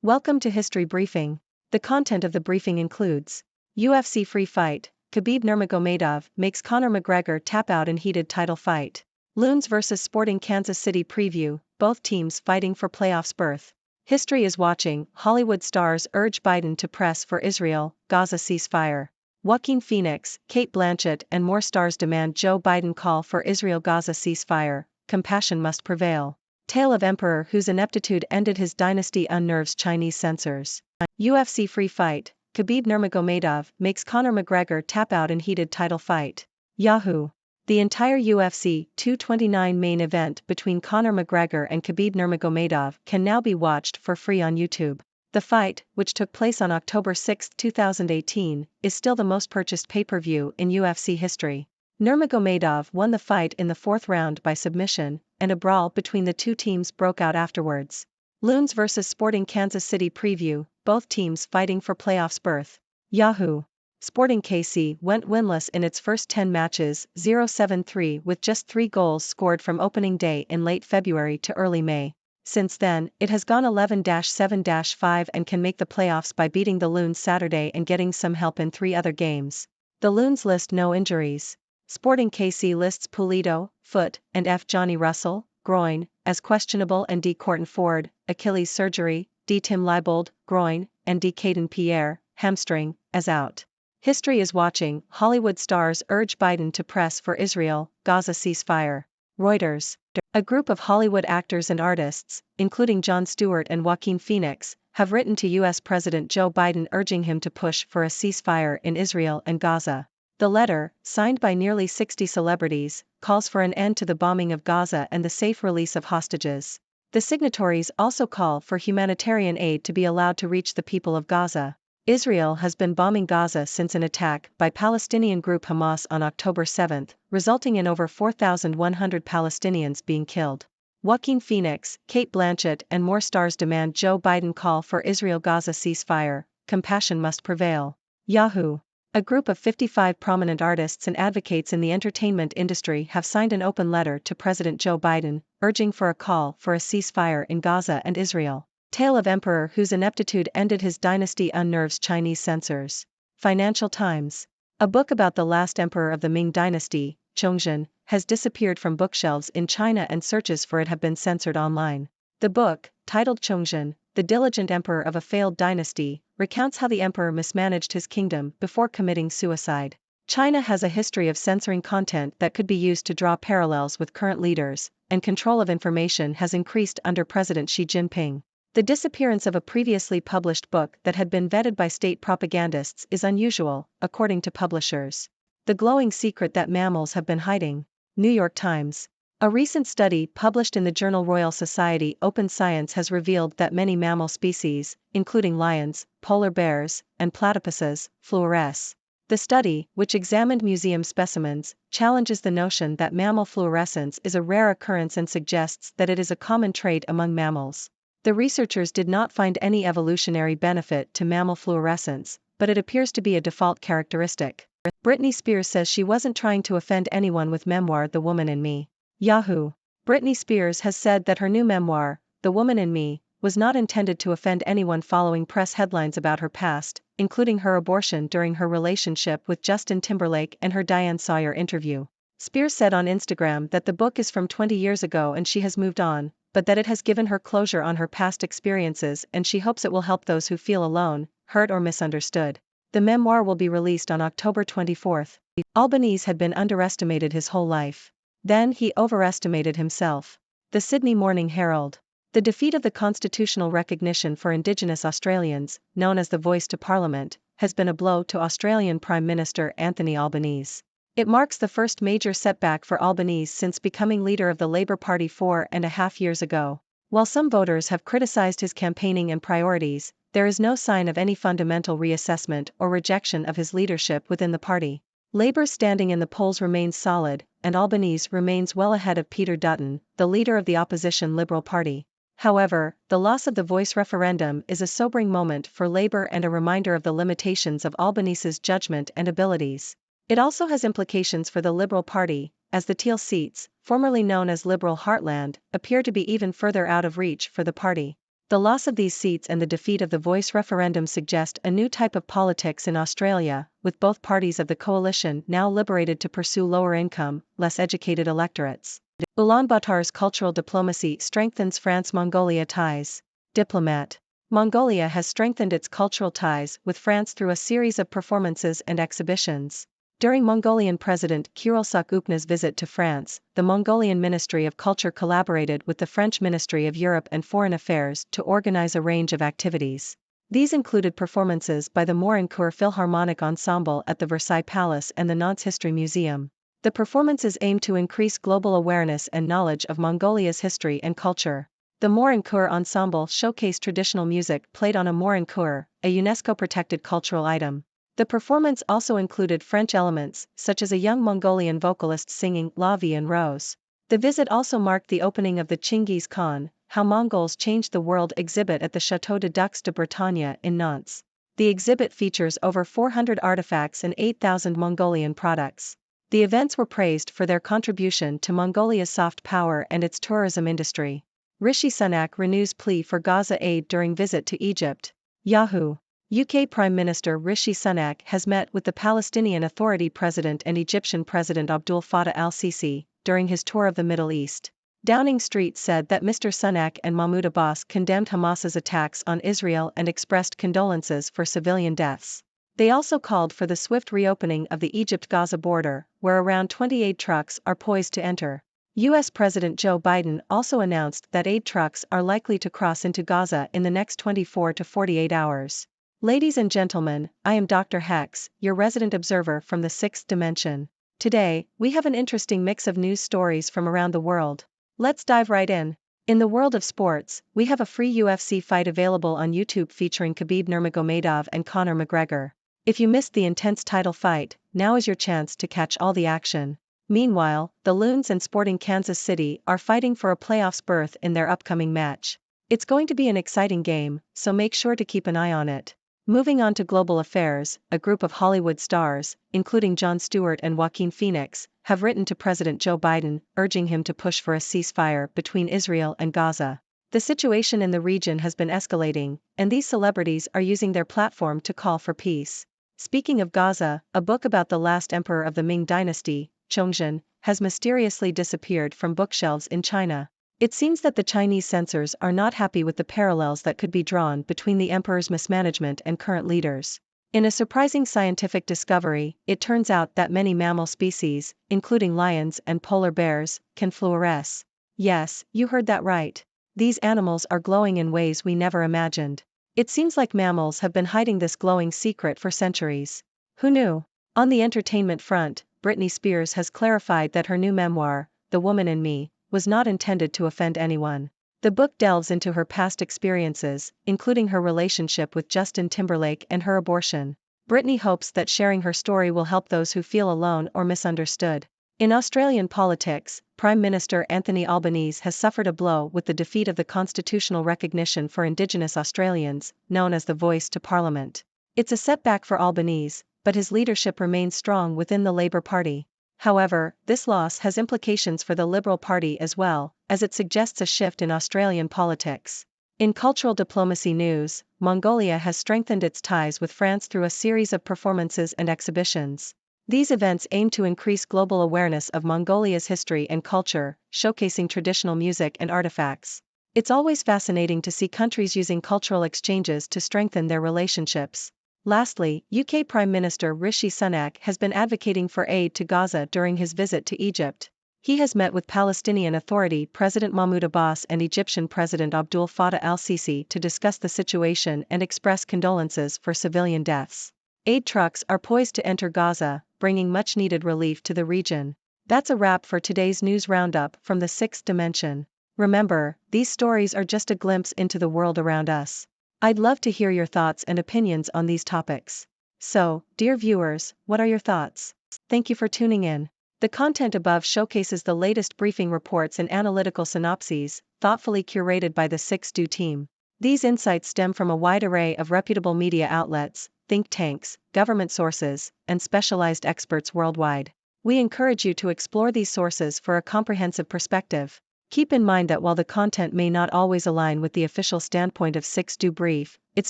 Welcome to History Briefing. The content of the briefing includes UFC free fight, Khabib Nurmagomedov makes Conor McGregor tap out in heated title fight. Loons vs Sporting Kansas City preview, both teams fighting for playoffs berth. History is watching, Hollywood stars urge Biden to press for Israel, Gaza ceasefire. Joaquin Phoenix, Cate Blanchett and more stars demand Joe Biden call for Israel-Gaza ceasefire, compassion must prevail. Tale of Emperor whose ineptitude ended his dynasty unnerves Chinese censors. UFC free fight, Khabib Nurmagomedov makes Conor McGregor tap out in heated title fight. Yahoo! The entire UFC 229 main event between Conor McGregor and Khabib Nurmagomedov can now be watched for free on YouTube. The fight, which took place on October 6, 2018, is still the most purchased pay-per-view in UFC history. Nurmagomedov won the fight in the fourth round by submission, and a brawl between the two teams broke out afterwards. Loons vs Sporting Kansas City preview, both teams fighting for playoffs berth. Yahoo! Sporting KC went winless in its first 10 matches, 0-7-3 with just 3 goals scored from opening day in late February to early May. Since then, it has gone 11-7-5 and can make the playoffs by beating the Loons Saturday and getting some help in 3 other games. The Loons list no injuries. Sporting KC lists Pulido, foot, and F. Johnny Russell, groin, as questionable and D. Courtney Ford, Achilles surgery, D. Tim Leibold, groin, and D. Caden Pierre, hamstring, as out. History is watching, Hollywood stars urge Biden to press for Israel, Gaza ceasefire. Reuters. A group of Hollywood actors and artists, including Jon Stewart and Joaquin Phoenix, have written to U.S. President Joe Biden urging him to push for a ceasefire in Israel and Gaza. The letter, signed by nearly 60 celebrities, calls for an end to the bombing of Gaza and the safe release of hostages. The signatories also call for humanitarian aid to be allowed to reach the people of Gaza. Israel has been bombing Gaza since an attack by Palestinian group Hamas on October 7, resulting in over 4,100 Palestinians being killed. Joaquin Phoenix, Cate Blanchett and more stars demand Joe Biden call for Israel-Gaza ceasefire, compassion must prevail. Yahoo! A group of 55 prominent artists and advocates in the entertainment industry have signed an open letter to President Joe Biden, urging for a call for a ceasefire in Gaza and Israel. Tale of Emperor whose ineptitude ended his dynasty unnerves Chinese censors. Financial Times. A book about the last emperor of the Ming dynasty, Chongzhen, has disappeared from bookshelves in China and searches for it have been censored online. The book, titled Chongzhen, The Diligent Emperor of a Failed Dynasty, recounts how the emperor mismanaged his kingdom before committing suicide. China has a history of censoring content that could be used to draw parallels with current leaders, and control of information has increased under President Xi Jinping. The disappearance of a previously published book that had been vetted by state propagandists is unusual, according to publishers. The glowing secret that mammals have been hiding. New York Times. A recent study published in the journal Royal Society Open Science has revealed that many mammal species, including lions, polar bears, and platypuses, fluoresce. The study, which examined museum specimens, challenges the notion that mammal fluorescence is a rare occurrence and suggests that it is a common trait among mammals. The researchers did not find any evolutionary benefit to mammal fluorescence, but it appears to be a default characteristic. Britney Spears says she wasn't trying to offend anyone with memoir The Woman in Me. Yahoo! Britney Spears has said that her new memoir, The Woman in Me, was not intended to offend anyone following press headlines about her past, including her abortion during her relationship with Justin Timberlake and her Diane Sawyer interview. Spears said on Instagram that the book is from 20 years ago and she has moved on, but that it has given her closure on her past experiences and she hopes it will help those who feel alone, hurt or misunderstood. The memoir will be released on October 24. Albanese had been underestimated his whole life. Then he overestimated himself. The Sydney Morning Herald. The defeat of the constitutional recognition for Indigenous Australians, known as the Voice to Parliament, has been a blow to Australian Prime Minister Anthony Albanese. It marks the first major setback for Albanese since becoming leader of the Labour Party 4.5 years ago. While some voters have criticised his campaigning and priorities, there is no sign of any fundamental reassessment or rejection of his leadership within the party. Labour's standing in the polls remains solid, and Albanese remains well ahead of Peter Dutton, the leader of the opposition Liberal Party. However, the loss of the Voice referendum is a sobering moment for Labour and a reminder of the limitations of Albanese's judgment and abilities. It also has implications for the Liberal Party, as the Teal seats, formerly known as Liberal Heartland, appear to be even further out of reach for the party. The loss of these seats and the defeat of the Voice referendum suggest a new type of politics in Australia, with both parties of the coalition now liberated to pursue lower-income, less educated electorates. Ulaanbaatar's cultural diplomacy strengthens France-Mongolia ties. Diplomat. Mongolia has strengthened its cultural ties with France through a series of performances and exhibitions. During Mongolian President Kyrgyzstan Upna's visit to France, the Mongolian Ministry of Culture collaborated with the French Ministry of Europe and Foreign Affairs to organize a range of activities. These included performances by the Morincourt Philharmonic Ensemble at the Versailles Palace and the Nantes History Museum. The performances aimed to increase global awareness and knowledge of Mongolia's history and culture. The Morincourt Ensemble showcased traditional music played on a morincourt, a UNESCO-protected cultural item. The performance also included French elements, such as a young Mongolian vocalist singing La Vie en Rose. The visit also marked the opening of the Chinggis Khan, How Mongols Changed the World exhibit at the Château de Dux de Bretagne in Nantes. The exhibit features over 400 artifacts and 8,000 Mongolian products. The events were praised for their contribution to Mongolia's soft power and its tourism industry. Rishi Sunak renews plea for Gaza aid during visit to Egypt. Yahoo! UK Prime Minister Rishi Sunak has met with the Palestinian Authority President and Egyptian President Abdul Fattah al-Sisi during his tour of the Middle East. Downing Street said that Mr. Sunak and Mahmoud Abbas condemned Hamas's attacks on Israel and expressed condolences for civilian deaths. They also called for the swift reopening of the Egypt-Gaza border, where around 28 trucks are poised to enter. U.S. President Joe Biden also announced that aid trucks are likely to cross into Gaza in the next 24 to 48 hours. Ladies and gentlemen, I am Dr. Hex, your resident observer from the sixth dimension. Today, we have an interesting mix of news stories from around the world. Let's dive right in. In the world of sports, we have a free UFC fight available on YouTube featuring Khabib Nurmagomedov and Conor McGregor. If you missed the intense title fight, now is your chance to catch all the action. Meanwhile, the Loons and Sporting Kansas City are fighting for a playoffs berth in their upcoming match. It's going to be an exciting game, so make sure to keep an eye on it. Moving on to global affairs, a group of Hollywood stars, including Jon Stewart and Joaquin Phoenix, have written to President Joe Biden, urging him to push for a ceasefire between Israel and Gaza. The situation in the region has been escalating, and these celebrities are using their platform to call for peace. Speaking of Gaza, a book about the last emperor of the Ming dynasty, Chongzhen, has mysteriously disappeared from bookshelves in China. It seems that the Chinese censors are not happy with the parallels that could be drawn between the emperor's mismanagement and current leaders. In a surprising scientific discovery, it turns out that many mammal species, including lions and polar bears, can fluoresce. Yes, you heard that right. These animals are glowing in ways we never imagined. It seems like mammals have been hiding this glowing secret for centuries. Who knew? On the entertainment front, Britney Spears has clarified that her new memoir, The Woman in Me, was not intended to offend anyone. The book delves into her past experiences, including her relationship with Justin Timberlake and her abortion. Britney hopes that sharing her story will help those who feel alone or misunderstood. In Australian politics, Prime Minister Anthony Albanese has suffered a blow with the defeat of the constitutional recognition for Indigenous Australians, known as the Voice to Parliament. It's a setback for Albanese, but his leadership remains strong within the Labour Party. However, this loss has implications for the Liberal Party as well, as it suggests a shift in Australian politics. In cultural diplomacy news, Mongolia has strengthened its ties with France through a series of performances and exhibitions. These events aim to increase global awareness of Mongolia's history and culture, showcasing traditional music and artifacts. It's always fascinating to see countries using cultural exchanges to strengthen their relationships. Lastly, UK Prime Minister Rishi Sunak has been advocating for aid to Gaza during his visit to Egypt. He has met with Palestinian Authority President Mahmoud Abbas and Egyptian President Abdul Fattah al-Sisi to discuss the situation and express condolences for civilian deaths. Aid trucks are poised to enter Gaza, bringing much-needed relief to the region. That's a wrap for today's news roundup from the sixth dimension. Remember, these stories are just a glimpse into the world around us. I'd love to hear your thoughts and opinions on these topics. So, dear viewers, what are your thoughts? Thank you for tuning in. The content above showcases the latest briefing reports and analytical synopses, thoughtfully curated by the 6Do team. These insights stem from a wide array of reputable media outlets, think tanks, government sources, and specialized experts worldwide. We encourage you to explore these sources for a comprehensive perspective. Keep in mind that while the content may not always align with the official standpoint of 6do Brief, it's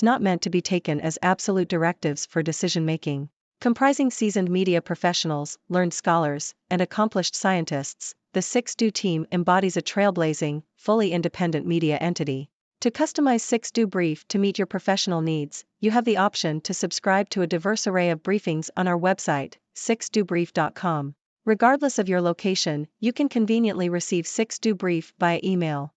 not meant to be taken as absolute directives for decision-making. Comprising seasoned media professionals, learned scholars, and accomplished scientists, the 6do team embodies a trailblazing, fully independent media entity. To customize 6do Brief to meet your professional needs, you have the option to subscribe to a diverse array of briefings on our website, 6dobrief.com. Regardless of your location, you can conveniently receive 6do Brief via email.